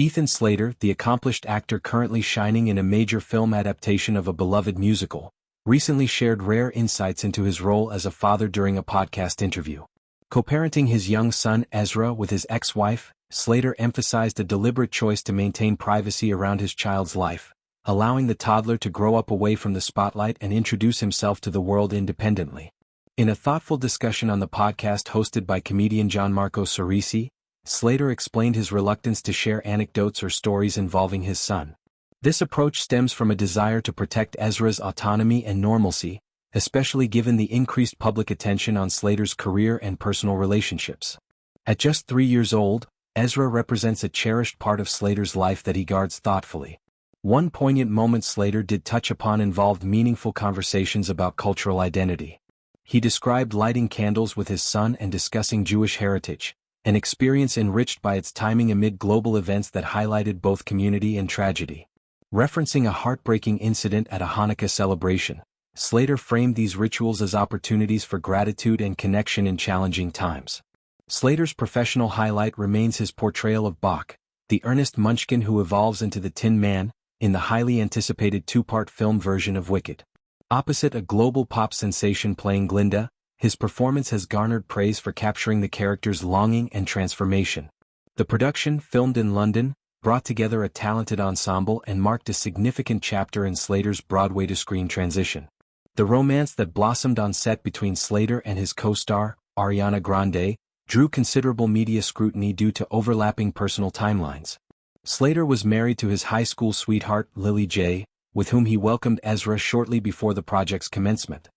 Ethan Slater, the accomplished actor currently shining in a major film adaptation of a beloved musical, recently shared rare insights into his role as a father during a podcast interview. Co-parenting his young son Ezra with his ex-wife, Slater emphasized a deliberate choice to maintain privacy around his child's life, allowing the toddler to grow up away from the spotlight and introduce himself to the world independently. In a thoughtful discussion on the podcast hosted by comedian Gianmarco Cerisi, Slater explained his reluctance to share anecdotes or stories involving his son. This approach stems from a desire to protect Ezra's autonomy and normalcy, especially given the increased public attention on Slater's career and personal relationships. At just 3 years old, Ezra represents a cherished part of Slater's life that he guards thoughtfully. One poignant moment Slater did touch upon involved meaningful conversations about cultural identity. He described lighting candles with his son and discussing Jewish heritage, an experience enriched by its timing amid global events that highlighted both community and tragedy. Referencing a heartbreaking incident at a Hanukkah celebration, Slater framed these rituals as opportunities for gratitude and connection in challenging times. Slater's professional highlight remains his portrayal of Bach, the earnest munchkin who evolves into the Tin Man, in the highly anticipated two-part film version of Wicked. Opposite a global pop sensation playing Glinda, his performance has garnered praise for capturing the character's longing and transformation. The production, filmed in London, brought together a talented ensemble and marked a significant chapter in Slater's Broadway-to-screen transition. The romance that blossomed on set between Slater and his co-star, Ariana Grande, drew considerable media scrutiny due to overlapping personal timelines. Slater was married to his high school sweetheart, Lily J., with whom he welcomed Ezra shortly before the project's commencement.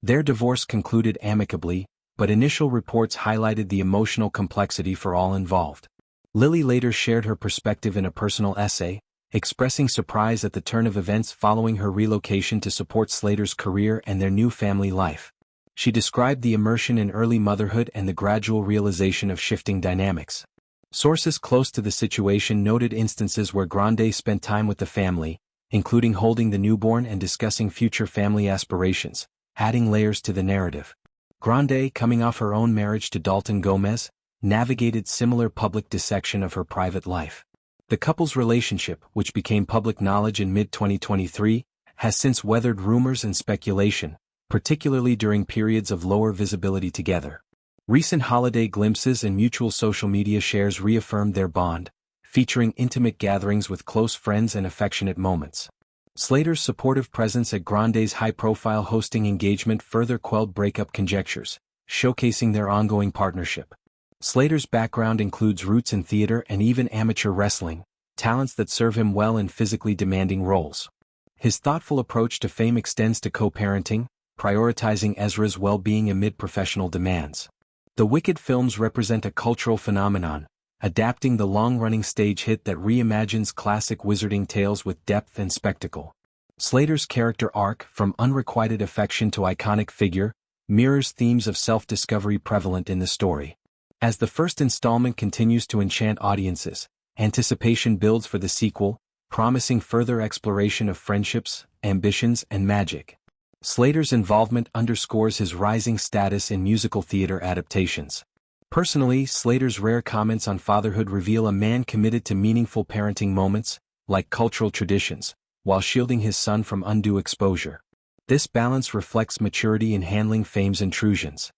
Their divorce concluded amicably, but initial reports highlighted the emotional complexity for all involved. Lily later shared her perspective in a personal essay, expressing surprise at the turn of events following her relocation to support Slater's career and their new family life. She described the immersion in early motherhood and the gradual realization of shifting dynamics. Sources close to the situation noted instances where Grande spent time with the family, including holding the newborn and discussing future family aspirations, adding layers to the narrative. Grande, coming off her own marriage to Dalton Gomez, navigated similar public dissection of her private life. The couple's relationship, which became public knowledge in mid-2023, has since weathered rumors and speculation, particularly during periods of lower visibility together. Recent holiday glimpses and mutual social media shares reaffirmed their bond, featuring intimate gatherings with close friends and affectionate moments. Slater's supportive presence at Grande's high-profile hosting engagement further quelled breakup conjectures, showcasing their ongoing partnership. Slater's background includes roots in theater and even amateur wrestling, talents that serve him well in physically demanding roles. His thoughtful approach to fame extends to co-parenting, prioritizing Ezra's well-being amid professional demands. The Wicked films represent a cultural phenomenon, adapting the long-running stage hit that reimagines classic wizarding tales with depth and spectacle. Slater's character arc, from unrequited affection to iconic figure, mirrors themes of self-discovery prevalent in the story. As the first installment continues to enchant audiences, anticipation builds for the sequel, promising further exploration of friendships, ambitions, and magic. Slater's involvement underscores his rising status in musical theater adaptations. Personally, Slater's rare comments on fatherhood reveal a man committed to meaningful parenting moments, like cultural traditions, while shielding his son from undue exposure. This balance reflects maturity in handling fame's intrusions.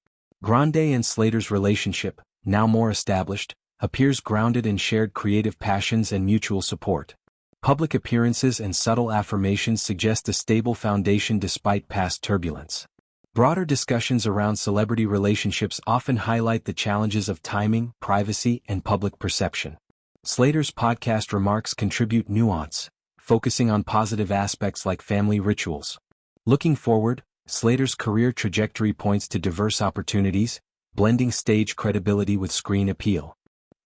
Grande and Slater's relationship, now more established, appears grounded in shared creative passions and mutual support. Public appearances and subtle affirmations suggest a stable foundation despite past turbulence. Broader discussions around celebrity relationships often highlight the challenges of timing, privacy, and public perception. Slater's podcast remarks contribute nuance, focusing on positive aspects like family rituals. Looking forward, Slater's career trajectory points to diverse opportunities, blending stage credibility with screen appeal.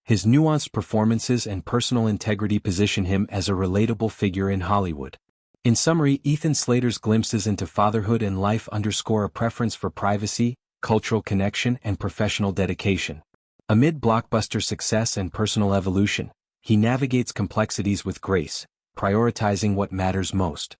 His nuanced performances and personal integrity position him as a relatable figure in Hollywood. In summary, Ethan Slater's glimpses into fatherhood and life underscore a preference for privacy, cultural connection, and professional dedication. Amid blockbuster success and personal evolution, he navigates complexities with grace, prioritizing what matters most.